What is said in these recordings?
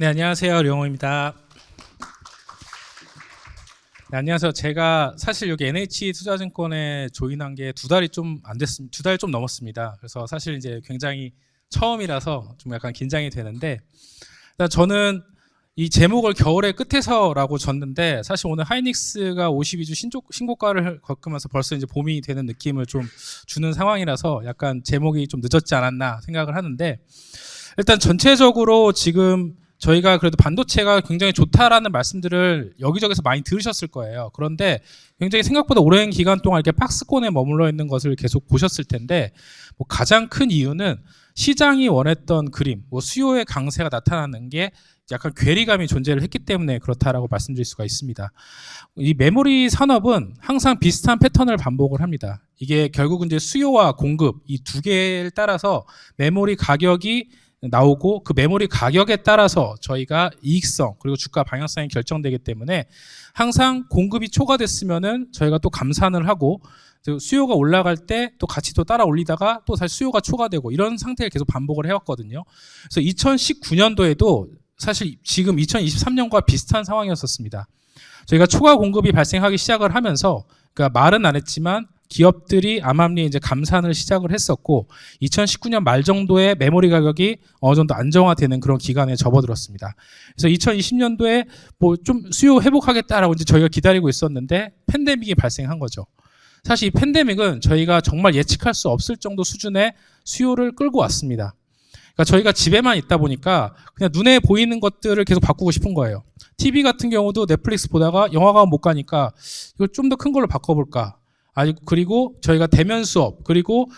네, 안녕하세요. 류영호입니다. 네, 안녕하세요. 제가 사실 여기 NH투자증권에 조인한 게 두 달이 좀 안 됐습니다. 두 달 좀 넘었습니다. 그래서 사실 이제 굉장히 처음이라서 좀 약간 긴장이 되는데, 일단 저는 이 제목을 겨울의 끝에서라고 졌는데, 사실 오늘 하이닉스가 52주 신고가를 겪으면서 벌써 이제 봄이 되는 느낌을 좀 주는 상황이라서 약간 제목이 좀 늦었지 않았나 생각을 하는데, 일단 전체적으로 지금 저희가 그래도 반도체가 굉장히 좋다라는 말씀들을 여기저기서 많이 들으셨을 거예요. 그런데 굉장히 생각보다 오랜 기간 동안 이렇게 박스권에 머물러 있는 것을 계속 보셨을 텐데, 뭐 가장 큰 이유는 시장이 원했던 그림, 뭐 수요의 강세가 나타나는 게 약간 괴리감이 존재를 했기 때문에 그렇다라고 말씀드릴 수가 있습니다. 이 메모리 산업은 항상 비슷한 패턴을 반복을 합니다. 이게 결국은 이제 수요와 공급 이 두 개를 따라서 메모리 가격이 나오고, 그 메모리 가격에 따라서 저희가 이익성 그리고 주가 방향성이 결정되기 때문에 항상 공급이 초과됐으면은 저희가 또 감산을 하고, 수요가 올라갈 때 또 같이 또 따라 올리다가 또 다시 수요가 초과되고, 이런 상태를 계속 반복을 해왔거든요. 그래서 2019년도에도 사실 지금 2023년과 비슷한 상황이었었습니다. 저희가 초과 공급이 발생하기 시작을 하면서, 그러니까 말은 안 했지만 기업들이 암암리에 이제 감산을 시작을 했었고, 2019년 말 정도에 메모리 가격이 어느 정도 안정화되는 그런 기간에 접어들었습니다. 그래서 2020년도에 뭐 좀 수요 회복하겠다라고 이제 저희가 기다리고 있었는데 팬데믹이 발생한 거죠. 사실 이 팬데믹은 저희가 정말 예측할 수 없을 정도 수준의 수요를 끌고 왔습니다. 그러니까 저희가 집에만 있다 보니까 그냥 눈에 보이는 것들을 계속 바꾸고 싶은 거예요. TV 같은 경우도 넷플릭스 보다가 영화관 못 가니까 이걸 좀 더 큰 걸로 바꿔볼까. 아니, 그리고 저희가 대면 수업, 그리고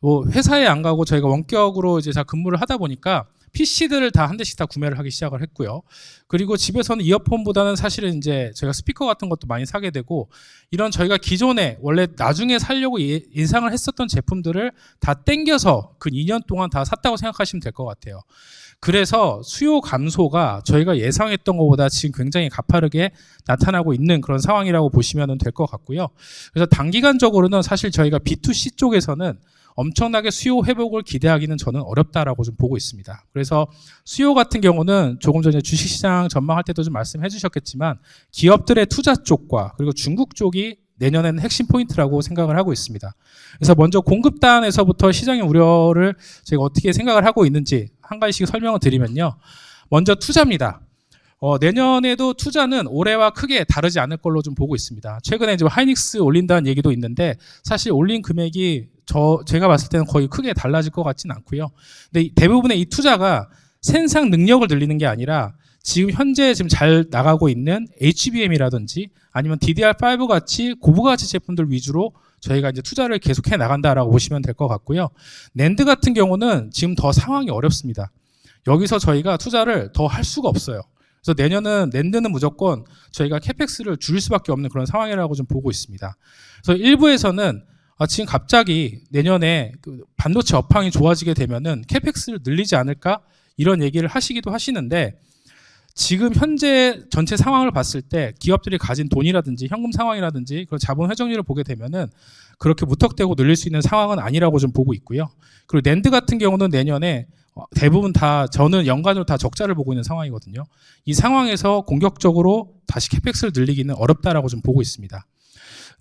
뭐 회사에 안 가고 저희가 원격으로 이제 다 근무를 하다 보니까 PC들을 다 한 대씩 다 구매를 하기 시작을 했고요. 그리고 집에서는 이어폰보다는 사실은 이제 저희가 스피커 같은 것도 많이 사게 되고, 이런 저희가 기존에 원래 나중에 살려고 인상을 했었던 제품들을 다 땡겨서 그 2년 동안 다 샀다고 생각하시면 될 것 같아요. 그래서 수요 감소가 저희가 예상했던 것보다 지금 굉장히 가파르게 나타나고 있는 그런 상황이라고 보시면 될 것 같고요. 그래서 단기간적으로는 사실 저희가 B2C 쪽에서는 엄청나게 수요 회복을 기대하기는 저는 어렵다라고 좀 보고 있습니다. 그래서 수요 같은 경우는 조금 전에 주식시장 전망할 때도 좀 말씀해 주셨겠지만, 기업들의 투자 쪽과 그리고 중국 쪽이 내년에는 핵심 포인트라고 생각을 하고 있습니다. 그래서 먼저 공급단에서부터 시장의 우려를 제가 어떻게 생각을 하고 있는지 한 가지씩 설명을 드리면요. 먼저 투자입니다. 내년에도 투자는 올해와 크게 다르지 않을 걸로 좀 보고 있습니다. 최근에 이제 하이닉스 올린다는 얘기도 있는데, 사실 올린 금액이 제가 봤을 때는 거의 크게 달라질 것 같지는 않고요. 근데 대부분의 이 투자가 생산 능력을 늘리는 게 아니라 지금 현재 지금 잘 나가고 있는 HBM이라든지 아니면 DDR5 같이 고부가치 제품들 위주로 저희가 이제 투자를 계속해 나간다라고 보시면 될 것 같고요. 낸드 같은 경우는 지금 더 상황이 어렵습니다. 여기서 저희가 투자를 더 할 수가 없어요. 그래서 내년은 낸드는 무조건 저희가 캐펙스를 줄일 수밖에 없는 그런 상황이라고 좀 보고 있습니다. 그래서 일부에서는 지금 갑자기 내년에 그 반도체 업황이 좋아지게 되면은 캐펙스를 늘리지 않을까, 이런 얘기를 하시기도 하시는데, 지금 현재 전체 상황을 봤을 때 기업들이 가진 돈이라든지 현금 상황이라든지 그런 자본 회전율을 보게 되면은 그렇게 무턱대고 늘릴 수 있는 상황은 아니라고 좀 보고 있고요. 그리고 낸드 같은 경우는 내년에 대부분 다 저는 연간으로 다 적자를 보고 있는 상황이거든요. 이 상황에서 공격적으로 다시 캐펙스를 늘리기는 어렵다라고 좀 보고 있습니다.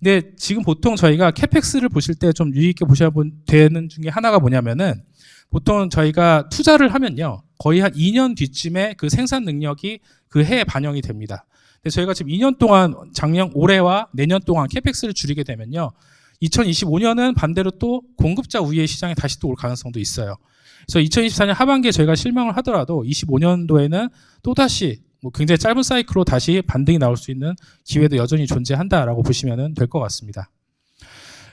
근데 지금 보통 저희가 캐펙스를 보실 때 좀 유의 있게 보셔야 되는 중에 하나가 뭐냐면은, 보통 저희가 투자를 하면요, 거의 한 2년 뒤쯤에 그 생산 능력이 그 해에 반영이 됩니다. 근데 저희가 지금 2년 동안 올해와 내년 동안 캐펙스를 줄이게 되면요, 2025년은 반대로 또 공급자 우위의 시장에 다시 또 올 가능성도 있어요. 그래서 2024년 하반기에 저희가 실망을 하더라도 25년도에는 또다시 뭐 굉장히 짧은 사이클로 다시 반등이 나올 수 있는 기회도 여전히 존재한다라고 보시면 될 것 같습니다.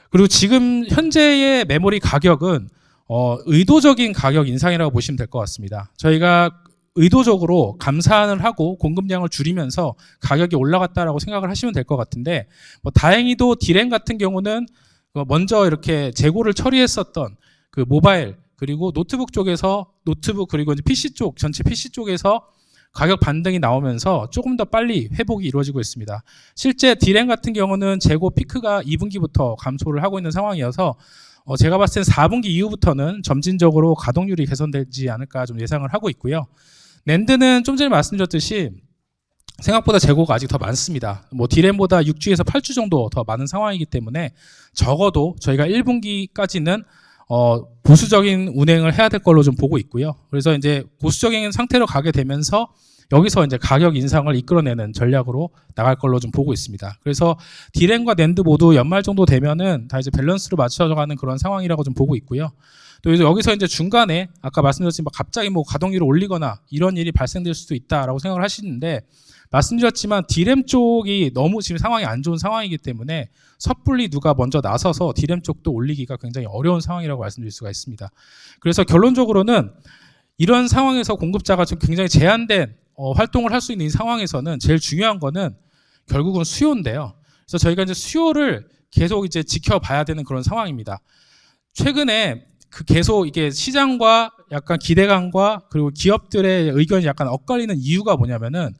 그리고 지금 현재의 메모리 가격은 의도적인 가격 인상이라고 보시면 될 것 같습니다. 저희가 의도적으로 감산을 하고 공급량을 줄이면서 가격이 올라갔다라고 생각을 하시면 될 것 같은데, 뭐 다행히도 디램 같은 경우는 먼저 이렇게 재고를 처리했었던 그 모바일 그리고 노트북 쪽에서 그리고 이제 PC 쪽, 전체 PC 쪽에서 가격 반등이 나오면서 조금 더 빨리 회복이 이루어지고 있습니다. 실제 디램 같은 경우는 재고 피크가 2분기부터 감소를 하고 있는 상황이어서 제가 봤을 땐 4분기 이후부터는 점진적으로 가동률이 개선되지 않을까 좀 예상을 하고 있고요. 낸드는 좀 전에 말씀드렸듯이 생각보다 재고가 아직 더 많습니다. 뭐 D램보다 6주에서 8주 정도 더 많은 상황이기 때문에 적어도 저희가 1분기까지는 보수적인 운행을 해야 될 걸로 좀 보고 있고요. 그래서 이제 보수적인 상태로 가게 되면서 여기서 이제 가격 인상을 이끌어내는 전략으로 나갈 걸로 좀 보고 있습니다. 그래서 D램과 낸드 모두 연말 정도 되면은 다 이제 밸런스로 맞춰져가는 그런 상황이라고 좀 보고 있고요. 또 여기서 이제 중간에 아까 말씀드렸지만 갑자기 뭐 가동률을 올리거나 이런 일이 발생될 수도 있다라고 생각을 하시는데, 말씀드렸지만 D램 쪽이 너무 지금 상황이 안 좋은 상황이기 때문에 섣불리 누가 먼저 나서서 D램 쪽도 올리기가 굉장히 어려운 상황이라고 말씀드릴 수가 있습니다. 그래서 결론적으로는 이런 상황에서 공급자가 좀 굉장히 제한된 활동을 할 수 있는 이 상황에서는 제일 중요한 거는 결국은 수요인데요. 그래서 저희가 이제 수요를 계속 이제 지켜봐야 되는 그런 상황입니다. 최근에 그 계속 이게 시장과 약간 기대감과 그리고 기업들의 의견이 약간 엇갈리는 이유가 뭐냐면은,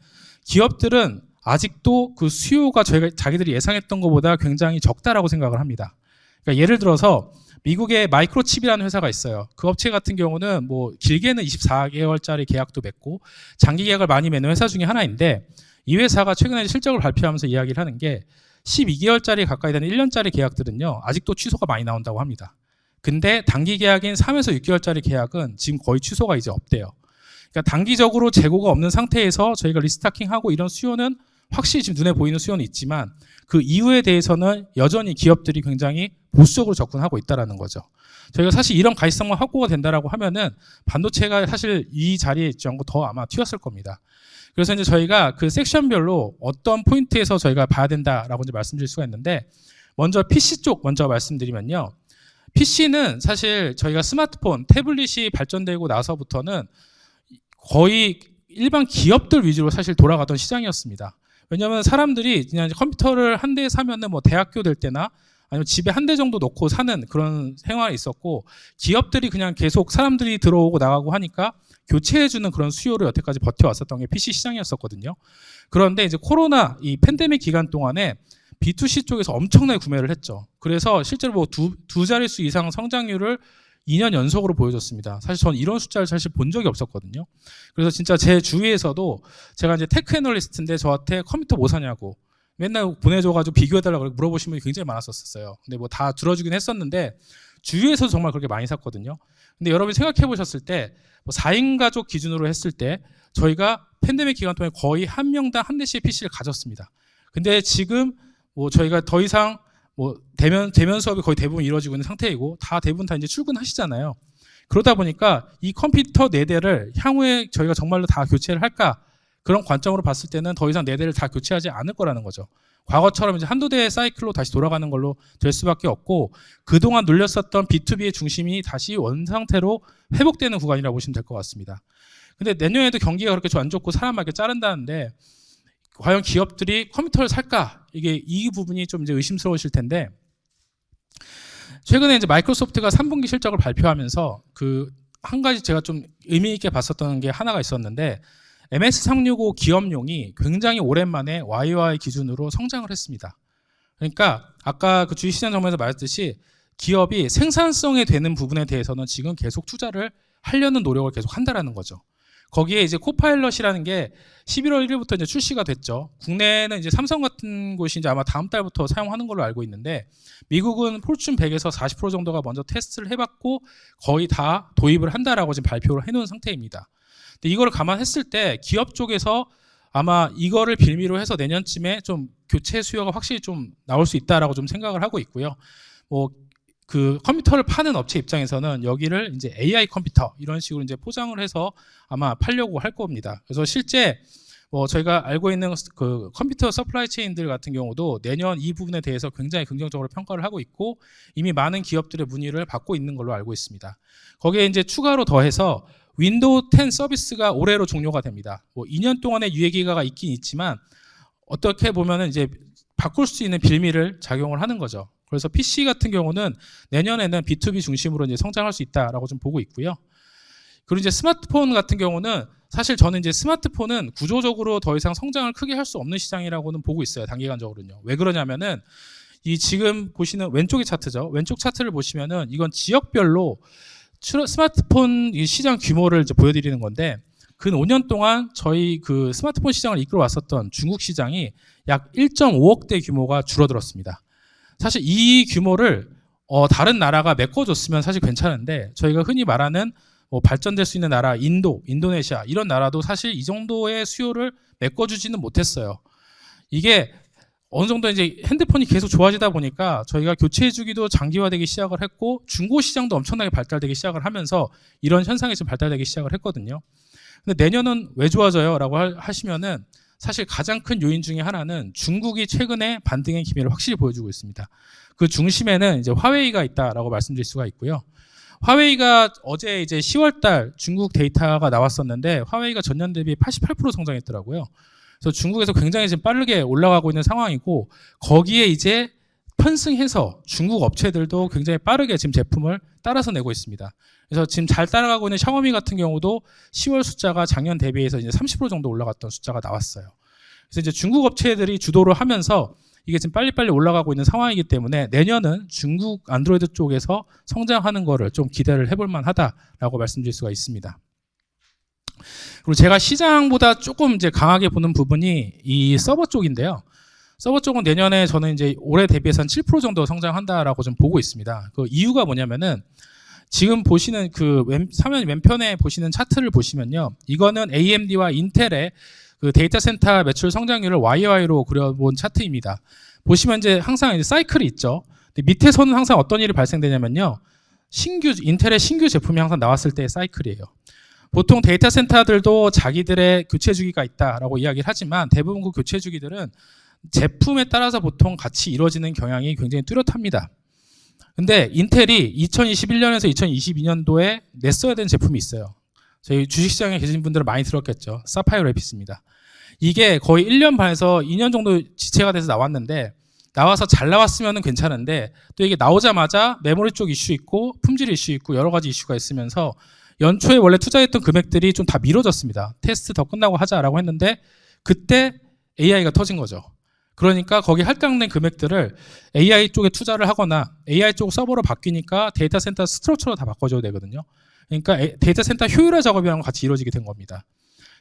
기업들은 아직도 그 수요가 자기들이 예상했던 것보다 굉장히 적다라고 생각을 합니다. 그러니까 예를 들어서 미국의 마이크로칩이라는 회사가 있어요. 그 업체 같은 경우는 뭐 길게는 24개월짜리 계약도 맺고 장기 계약을 많이 맺는 회사 중에 하나인데, 이 회사가 최근에 실적을 발표하면서 이야기를 하는 게 12개월짜리 가까이 되는 1년짜리 계약들은요 아직도 취소가 많이 나온다고 합니다. 근데 단기 계약인 3에서 6개월짜리 계약은 지금 거의 취소가 이제 없대요. 그러니까 단기적으로 재고가 없는 상태에서 저희가 리스타킹하고 이런 수요는 확실히 지금 눈에 보이는 수요는 있지만, 그 이유에 대해서는 여전히 기업들이 굉장히 보수적으로 접근하고 있다는 거죠. 저희가 사실 이런 가시성만 확보가 된다라고 하면은 반도체가 사실 이 자리에 있지 않고 더 아마 튀었을 겁니다. 그래서 이제 저희가 그 섹션별로 어떤 포인트에서 저희가 봐야 된다라고 이제 말씀드릴 수가 있는데, 먼저 PC 쪽 먼저 말씀드리면요. PC는 사실 저희가 스마트폰, 태블릿이 발전되고 나서부터는 거의 일반 기업들 위주로 사실 돌아가던 시장이었습니다. 왜냐하면 사람들이 그냥 컴퓨터를 한 대 사면은 뭐 대학교 될 때나 아니면 집에 한 대 정도 놓고 사는 그런 생활이 있었고, 기업들이 그냥 계속 사람들이 들어오고 나가고 하니까 교체해주는 그런 수요를 여태까지 버텨왔었던 게 PC 시장이었었거든요. 그런데 이제 코로나 이 팬데믹 기간 동안에 B2C 쪽에서 엄청나게 구매를 했죠. 그래서 실제로 뭐 두 자릿수 이상 성장률을 2년 연속으로 보여줬습니다. 사실 저는 이런 숫자를 사실 본 적이 없었거든요. 그래서 진짜 제 주위에서도 제가 이제 테크 애널리스트인데 저한테 컴퓨터 뭐 사냐고 맨날 보내줘가지고 비교해달라고 물어보시는 분이 굉장히 많았었어요. 근데 뭐 다 들어주긴 했었는데 주위에서 정말 그렇게 많이 샀거든요. 근데 여러분이 생각해 보셨을 때 뭐 4인 가족 기준으로 했을 때 저희가 팬데믹 기간 동안에 거의 한 명당 한 대씩 PC를 가졌습니다. 근데 지금 뭐 저희가 더 이상 뭐 대면 수업이 거의 대부분 이루어지고 있는 상태이고 대부분 다 이제 출근하시잖아요. 그러다 보니까 이 컴퓨터 4대를 향후에 저희가 정말로 다 교체를 할까, 그런 관점으로 봤을 때는 더 이상 4대를 다 교체하지 않을 거라는 거죠. 과거처럼 이제 한두 대의 사이클로 다시 돌아가는 걸로 될 수밖에 없고, 그동안 눌렸었던 B2B의 중심이 다시 원상태로 회복되는 구간이라고 보시면 될 것 같습니다. 근데 내년에도 경기가 그렇게 좀 안 좋고 사람 막 이렇게 자른다는데 과연 기업들이 컴퓨터를 살까? 이 부분이 좀 이제 의심스러우실 텐데, 최근에 이제 마이크로소프트가 3분기 실적을 발표하면서 그 한 가지 제가 좀 의미 있게 봤었던 게 하나가 있었는데, MS365 기업용이 굉장히 오랜만에 YY 기준으로 성장을 했습니다. 그러니까 아까 그 주식시장 정보에서 말했듯이 기업이 생산성에 되는 부분에 대해서는 지금 계속 투자를 하려는 노력을 계속 한다라는 거죠. 거기에 이제 코파일럿이라는 게 11월 1일부터 이제 출시가 됐죠. 국내에는 이제 삼성 같은 곳이 이제 아마 다음 달부터 사용하는 걸로 알고 있는데, 미국은 폴춘 100에서 40% 정도가 먼저 테스트를 해봤고 거의 다 도입을 한다라고 지금 발표를 해놓은 상태입니다. 근데 이거를 감안했을 때 기업 쪽에서 아마 이거를 빌미로 해서 내년쯤에 좀 교체 수요가 확실히 좀 나올 수 있다라고 좀 생각을 하고 있고요. 뭐 그 컴퓨터를 파는 업체 입장에서는 여기를 이제 AI 컴퓨터 이런 식으로 이제 포장을 해서 아마 팔려고 할 겁니다. 그래서 실제 뭐 저희가 알고 있는 그 컴퓨터 서플라이 체인들 같은 경우도 내년 이 부분에 대해서 굉장히 긍정적으로 평가를 하고 있고, 이미 많은 기업들의 문의를 받고 있는 걸로 알고 있습니다. 거기에 이제 추가로 더해서 윈도우 10 서비스가 올해로 종료가 됩니다. 뭐 2년 동안의 유예 기간이 있긴 있지만 어떻게 보면은 이제 바꿀 수 있는 빌미를 작용을 하는 거죠. 그래서 PC 같은 경우는 내년에는 B2B 중심으로 이제 성장할 수 있다라고 좀 보고 있고요. 그리고 이제 스마트폰 같은 경우는 사실 저는 이제 스마트폰은 구조적으로 더 이상 성장을 크게 할 수 없는 시장이라고는 보고 있어요. 단기간적으로는요. 왜 그러냐면은 이 지금 보시는 왼쪽의 차트죠. 왼쪽 차트를 보시면은 이건 지역별로 스마트폰 시장 규모를 이제 보여드리는 건데, 근 5년 동안 저희 그 스마트폰 시장을 이끌어 왔었던 중국 시장이 약 1.5억대 규모가 줄어들었습니다. 사실 이 규모를 다른 나라가 메꿔줬으면 사실 괜찮은데 저희가 흔히 말하는 뭐 발전될 수 있는 나라, 인도네시아 이런 나라도 사실 이 정도의 수요를 메꿔주지는 못했어요. 이게 어느 정도 이제 핸드폰이 계속 좋아지다 보니까 저희가 교체 주기도 장기화되기 시작을 했고 중고 시장도 엄청나게 발달되기 시작을 하면서 이런 현상이 좀 발달되기 시작을 했거든요. 근데 내년은 왜 좋아져요? 라고 하시면은 사실 가장 큰 요인 중에 하나는 중국이 최근에 반등의 기미를 확실히 보여주고 있습니다. 그 중심에는 이제 화웨이가 있다라고 말씀드릴 수가 있고요. 화웨이가 어제 이제 10월달 중국 데이터가 나왔었는데 화웨이가 전년 대비 88% 성장했더라고요. 그래서 중국에서 굉장히 지금 빠르게 올라가고 있는 상황이고 거기에 이제 편승해서 중국 업체들도 굉장히 빠르게 지금 제품을 따라서 내고 있습니다. 그래서 지금 잘 따라가고 있는 샤오미 같은 경우도 10월 숫자가 작년 대비해서 이제 30% 정도 올라갔던 숫자가 나왔어요. 그래서 이제 중국 업체들이 주도를 하면서 이게 지금 빨리빨리 올라가고 있는 상황이기 때문에 내년은 중국 안드로이드 쪽에서 성장하는 거를 좀 기대를 해볼 만하다라고 말씀드릴 수가 있습니다. 그리고 제가 시장보다 조금 이제 강하게 보는 부분이 이 서버 쪽인데요. 서버 쪽은 내년에 저는 이제 올해 대비해서 한 7% 정도 성장한다라고 좀 보고 있습니다. 그 이유가 뭐냐면은 지금 보시는 그 화면 왼편에 보시는 차트를 보시면요. 이거는 AMD와 인텔의 그 데이터 센터 매출 성장률을 YY로 그려본 차트입니다. 보시면 이제 항상 이제 사이클이 있죠. 근데 밑에서는 항상 어떤 일이 발생되냐면요. 인텔의 신규 제품이 항상 나왔을 때의 사이클이에요. 보통 데이터 센터들도 자기들의 교체 주기가 있다라고 이야기를 하지만 대부분 그 교체 주기들은 제품에 따라서 보통 같이 이루어지는 경향이 굉장히 뚜렷합니다. 근데 인텔이 2021년에서 2022년도에 냈어야 되는 제품이 있어요. 저희 주식시장에 계신 분들은 많이 들었겠죠. 사파이어 래피스입니다. 이게 거의 1년 반에서 2년 정도 지체가 돼서 나왔는데 나와서 잘 나왔으면 괜찮은데 또 이게 나오자마자 메모리 쪽 이슈 있고 품질 이슈 있고 여러 가지 이슈가 있으면서 연초에 원래 투자했던 금액들이 좀 다 미뤄졌습니다. 테스트 더 끝나고 하자라고 했는데 그때 AI가 터진 거죠. 그러니까 거기 할당된 금액들을 AI 쪽에 투자를 하거나 AI 쪽 서버로 바뀌니까 데이터 센터 스트럭처로 다 바꿔줘야 되거든요. 그러니까 데이터 센터 효율화 작업이랑 같이 이루어지게 된 겁니다.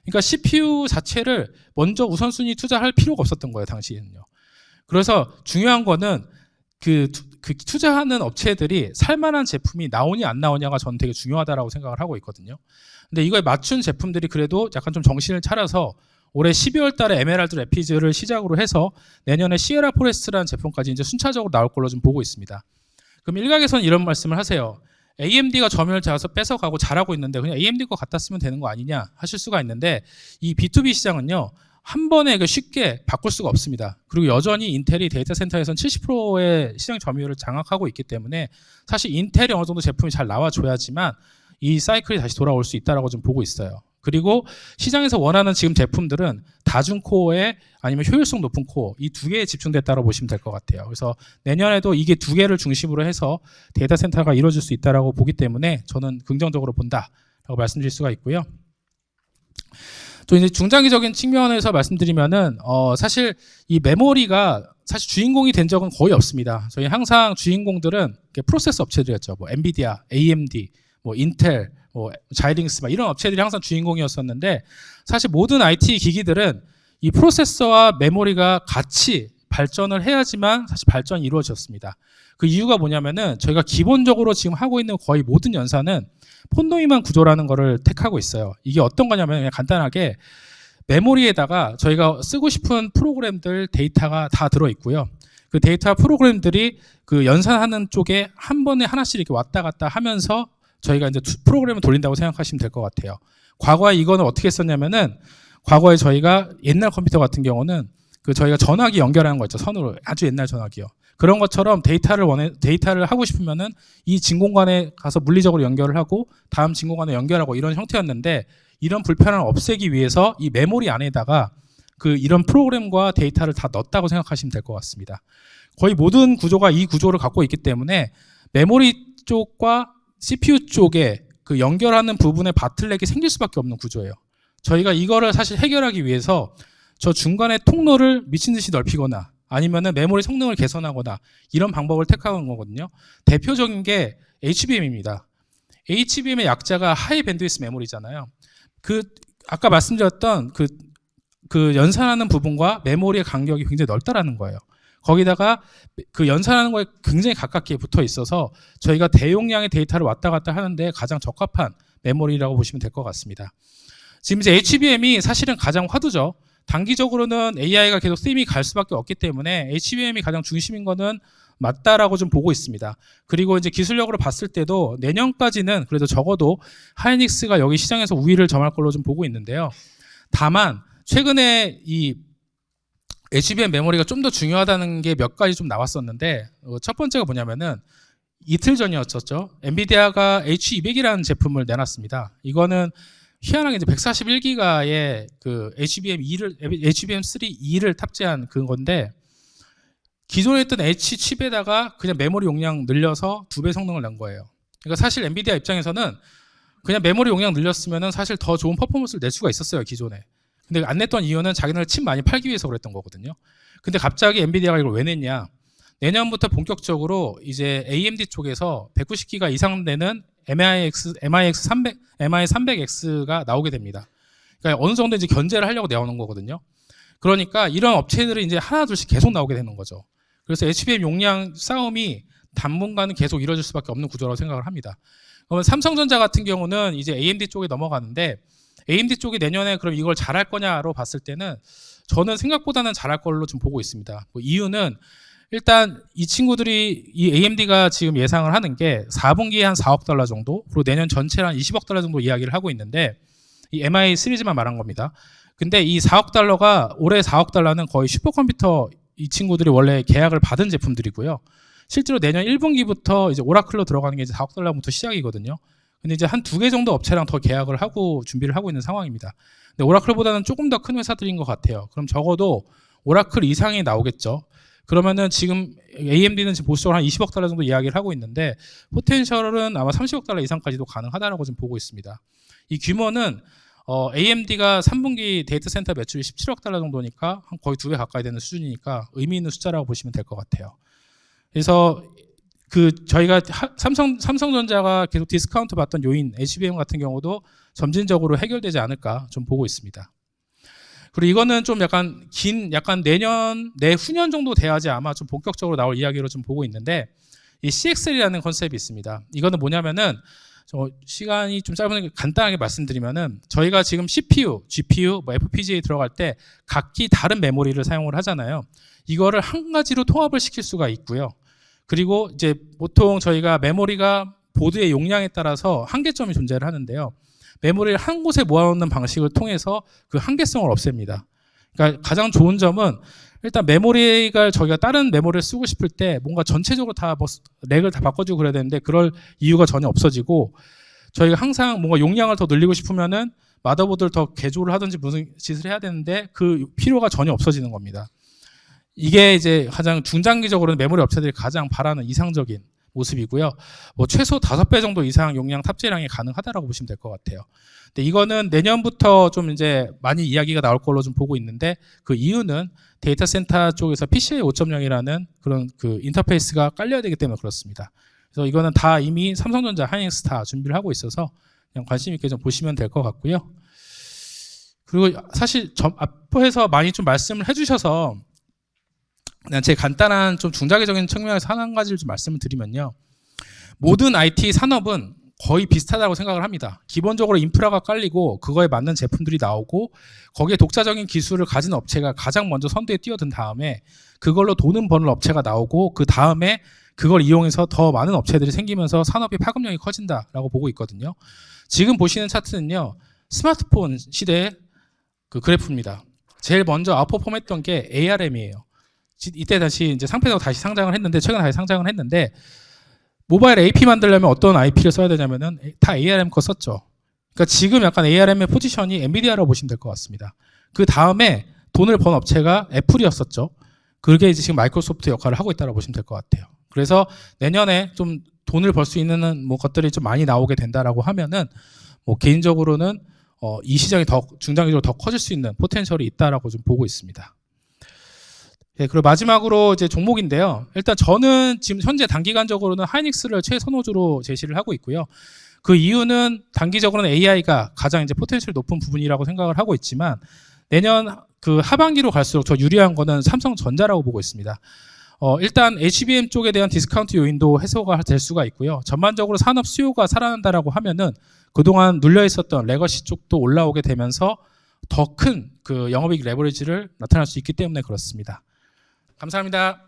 그러니까 CPU 자체를 먼저 우선순위 투자할 필요가 없었던 거예요, 당시에는요. 그래서 중요한 거는 그 투자하는 업체들이 살만한 제품이 나오냐 안 나오냐가 저는 되게 중요하다라고 생각을 하고 있거든요. 근데 이거에 맞춘 제품들이 그래도 약간 좀 정신을 차려서 올해 12월 달에 에메랄드 래피즈를 시작으로 해서 내년에 시에라 포레스트라는 제품까지 이제 순차적으로 나올 걸로 좀 보고 있습니다. 그럼 일각에서는 이런 말씀을 하세요. AMD가 점유율 잡아서 뺏어가고 잘하고 있는데 그냥 AMD 거 갖다 쓰면 되는 거 아니냐 하실 수가 있는데 이 B2B 시장은요. 한 번에 쉽게 바꿀 수가 없습니다. 그리고 여전히 인텔이 데이터 센터에서는 70%의 시장 점유율을 장악하고 있기 때문에 사실 인텔이 어느 정도 제품이 잘 나와줘야지만 이 사이클이 다시 돌아올 수 있다라고 좀 보고 있어요. 그리고 시장에서 원하는 지금 제품들은 다중코어에 아니면 효율성 높은 코어 이 두 개에 집중됐다고 보시면 될 것 같아요. 그래서 내년에도 이게 두 개를 중심으로 해서 데이터 센터가 이루어질 수 있다라고 보기 때문에 저는 긍정적으로 본다라고 말씀드릴 수가 있고요. 또 이제 중장기적인 측면에서 말씀드리면은 사실 이 메모리가 사실 주인공이 된 적은 거의 없습니다. 저희 항상 주인공들은 프로세서 업체들이었죠. 뭐 엔비디아, AMD, 뭐 인텔, 뭐 자이링스 막 이런 업체들이 항상 주인공이었었는데 사실 모든 IT 기기들은 이 프로세서와 메모리가 같이 발전을 해야지만 사실 발전이 이루어졌습니다. 그 이유가 뭐냐면은 저희가 기본적으로 지금 하고 있는 거의 모든 연산은 폰도이만 구조라는 거를 택하고 있어요. 이게 어떤 거냐면 그냥 간단하게 메모리에다가 저희가 쓰고 싶은 프로그램들 데이터가 다 들어있고요. 그 데이터 프로그램들이 그 연산하는 쪽에 한 번에 하나씩 이렇게 왔다 갔다 하면서 저희가 이제 프로그램을 돌린다고 생각하시면 될 것 같아요. 과거에 이거는 어떻게 했었냐면은 과거에 저희가 옛날 컴퓨터 같은 경우는 그 저희가 전화기 연결하는 거 있죠. 선으로 아주 옛날 전화기요. 그런 것처럼 데이터를 하고 싶으면은 이 진공관에 가서 물리적으로 연결을 하고 다음 진공관에 연결하고 이런 형태였는데 이런 불편함을 없애기 위해서 이 메모리 안에다가 그 이런 프로그램과 데이터를 다 넣었다고 생각하시면 될 것 같습니다. 거의 모든 구조가 이 구조를 갖고 있기 때문에 메모리 쪽과 CPU 쪽에 그 연결하는 부분에 바틀렉이 생길 수밖에 없는 구조예요. 저희가 이거를 사실 해결하기 위해서 저 중간에 통로를 미친 듯이 넓히거나 아니면은 메모리 성능을 개선하거나 이런 방법을 택하는 거거든요. 대표적인 게 HBM입니다. HBM의 약자가 하이 밴드위스 메모리잖아요. 그 아까 말씀드렸던 그 연산하는 부분과 메모리의 간격이 굉장히 넓다라는 거예요. 거기다가 그 연산하는 거에 굉장히 가깝게 붙어 있어서 저희가 대용량의 데이터를 왔다 갔다 하는데 가장 적합한 메모리라고 보시면 될 것 같습니다. 지금 이제 HBM이 사실은 가장 화두죠. 단기적으로는 AI가 계속 쓰임이 갈 수밖에 없기 때문에 HBM이 가장 중심인 거는 맞다라고 좀 보고 있습니다. 그리고 이제 기술력으로 봤을 때도 내년까지는 그래도 적어도 하이닉스가 여기 시장에서 우위를 점할 걸로 좀 보고 있는데요. 다만 최근에 이 HBM 메모리가 좀 더 중요하다는 게 몇 가지 좀 나왔었는데 첫 번째가 뭐냐면은 이틀 전이었었죠. 엔비디아가 H200이라는 제품을 내놨습니다. 이거는 희한하게 이제 141기가의 그 HBM3E를 탑재한 그런 건데 기존에 있던 H 칩에다가 그냥 메모리 용량 늘려서 2배 성능을 낸 거예요. 그러니까 사실 엔비디아 입장에서는 그냥 메모리 용량 늘렸으면은 사실 더 좋은 퍼포먼스를 낼 수가 있었어요, 기존에. 근데 안 냈던 이유는 자기네를 칩 많이 팔기 위해서 그랬던 거거든요. 근데 갑자기 엔비디아가 이걸 왜 냈냐? 내년부터 본격적으로 이제 AMD 쪽에서 190기가 이상 되는 MI300X가 나오게 됩니다. 그러니까 어느 정도 이제 견제를 하려고 내오는 거거든요. 그러니까 이런 업체들이 이제 하나 둘씩 계속 나오게 되는 거죠. 그래서 HBM 용량 싸움이 당분간은 계속 이루어질 수밖에 없는 구조라고 생각을 합니다. 그러면 삼성전자 같은 경우는 이제 AMD 쪽에 넘어가는데 AMD 쪽이 내년에 그럼 이걸 잘할 거냐로 봤을 때는 저는 생각보다는 잘할 걸로 좀 보고 있습니다. 이유는 일단 이 친구들이 이 AMD가 지금 예상을 하는 게 4분기에 한 4억 달러 정도, 그리고 내년 전체로 한 20억 달러 정도 이야기를 하고 있는데 이 MI 시리즈만 말한 겁니다. 근데 이 4억 달러가 올해 4억 달러는 거의 슈퍼컴퓨터 이 친구들이 원래 계약을 받은 제품들이고요. 실제로 내년 1분기부터 이제 오라클로 들어가는 게 이제 4억 달러부터 시작이거든요. 근데 이제 한 2개 정도 업체랑 더 계약을 하고 준비를 하고 있는 상황입니다. 근데 오라클보다는 조금 더 큰 회사들인 것 같아요. 그럼 적어도 오라클 이상이 나오겠죠. 그러면은 지금 AMD는 지금 보수적으로 한 20억 달러 정도 이야기를 하고 있는데 포텐셜은 아마 30억 달러 이상까지도 가능하다라고 좀 보고 있습니다. 이 규모는 AMD가 3분기 데이터 센터 매출이 17억 달러 정도니까 한 거의 2배 가까이 되는 수준이니까 의미 있는 숫자라고 보시면 될 것 같아요. 그래서 저희가 삼성전자가 계속 디스카운트 받던 요인 HBM 같은 경우도 점진적으로 해결되지 않을까 좀 보고 있습니다. 그리고 이거는 좀 약간 내후년 정도 돼야지 아마 좀 본격적으로 나올 이야기로 좀 보고 있는데 이 CXL이라는 컨셉이 있습니다. 이거는 뭐냐면은 시간이 좀 짧으니까 간단하게 말씀드리면은 저희가 지금 CPU, GPU, FPGA 들어갈 때 각기 다른 메모리를 사용을 하잖아요. 이거를 한 가지로 통합을 시킬 수가 있고요. 그리고 이제 보통 저희가 메모리가 보드의 용량에 따라서 한계점이 존재를 하는데요. 메모리를 한 곳에 모아놓는 방식을 통해서 그 한계성을 없앱니다. 그러니까 가장 좋은 점은 일단 메모리가 저희가 다른 메모리를 쓰고 싶을 때 뭔가 전체적으로 다 렉을 다 바꿔주고 그래야 되는데 그럴 이유가 전혀 없어지고 저희가 항상 뭔가 용량을 더 늘리고 싶으면은 마더보드를 더 개조를 하든지 무슨 짓을 해야 되는데 그 필요가 전혀 없어지는 겁니다. 이게 이제 가장 중장기적으로는 메모리 업체들이 가장 바라는 이상적인 모습이고요. 최소 5배 정도 이상 용량 탑재량이 가능하다라고 보시면 될 것 같아요. 근데 이거는 내년부터 좀 이제 많이 이야기가 나올 걸로 좀 보고 있는데 그 이유는 데이터 센터 쪽에서 PCIe 5.0이라는 그런 그 인터페이스가 깔려야 되기 때문에 그렇습니다. 그래서 이거는 다 이미 삼성전자, 하이닉스 다 준비를 하고 있어서 그냥 관심 있게 좀 보시면 될 것 같고요. 그리고 사실 앞에서 많이 좀 말씀을 해주셔서 그냥 제 간단한 좀 중장기적인 측면에서 한 가지를 좀 말씀을 드리면요. 모든 IT 산업은 거의 비슷하다고 생각을 합니다. 기본적으로 인프라가 깔리고 그거에 맞는 제품들이 나오고 거기에 독자적인 기술을 가진 업체가 가장 먼저 선두에 뛰어든 다음에 그걸로 돈은 버는 업체가 나오고 그 다음에 그걸 이용해서 더 많은 업체들이 생기면서 산업의 파급력이 커진다라고 보고 있거든요. 지금 보시는 차트는요. 스마트폰 시대의 그 그래프입니다. 제일 먼저 아웃퍼폼했던 게 ARM이에요. 이때 다시 이제 상패도 다시 상장을 했는데 최근에 다시 상장을 했는데 모바일 AP 만들려면 어떤 IP를 써야 되냐면은 다 ARM 거 썼죠. 그러니까 지금 약간 ARM의 포지션이 엔비디아라고 보시면 될 것 같습니다. 그 다음에 돈을 번 업체가 애플이었었죠. 그게 이제 지금 마이크로소프트 역할을 하고 있다고 보시면 될 것 같아요. 그래서 내년에 좀 돈을 벌 수 있는 것들이 좀 많이 나오게 된다라고 하면은 개인적으로는 이 시장이 더 중장기적으로 더 커질 수 있는 포텐셜이 있다라고 좀 보고 있습니다. 네, 그리고 마지막으로 이제 종목인데요. 일단 저는 지금 현재 단기간적으로는 하이닉스를 최선호주로 제시를 하고 있고요. 그 이유는 단기적으로는 AI가 가장 이제 포텐셜 높은 부분이라고 생각을 하고 있지만 내년 그 하반기로 갈수록 더 유리한 거는 삼성전자라고 보고 있습니다. 일단 HBM 쪽에 대한 디스카운트 요인도 해소가 될 수가 있고요. 전반적으로 산업 수요가 살아난다라고 하면은 그동안 눌려 있었던 레거시 쪽도 올라오게 되면서 더 큰 그 영업이익 레버리지를 나타날 수 있기 때문에 그렇습니다. 감사합니다.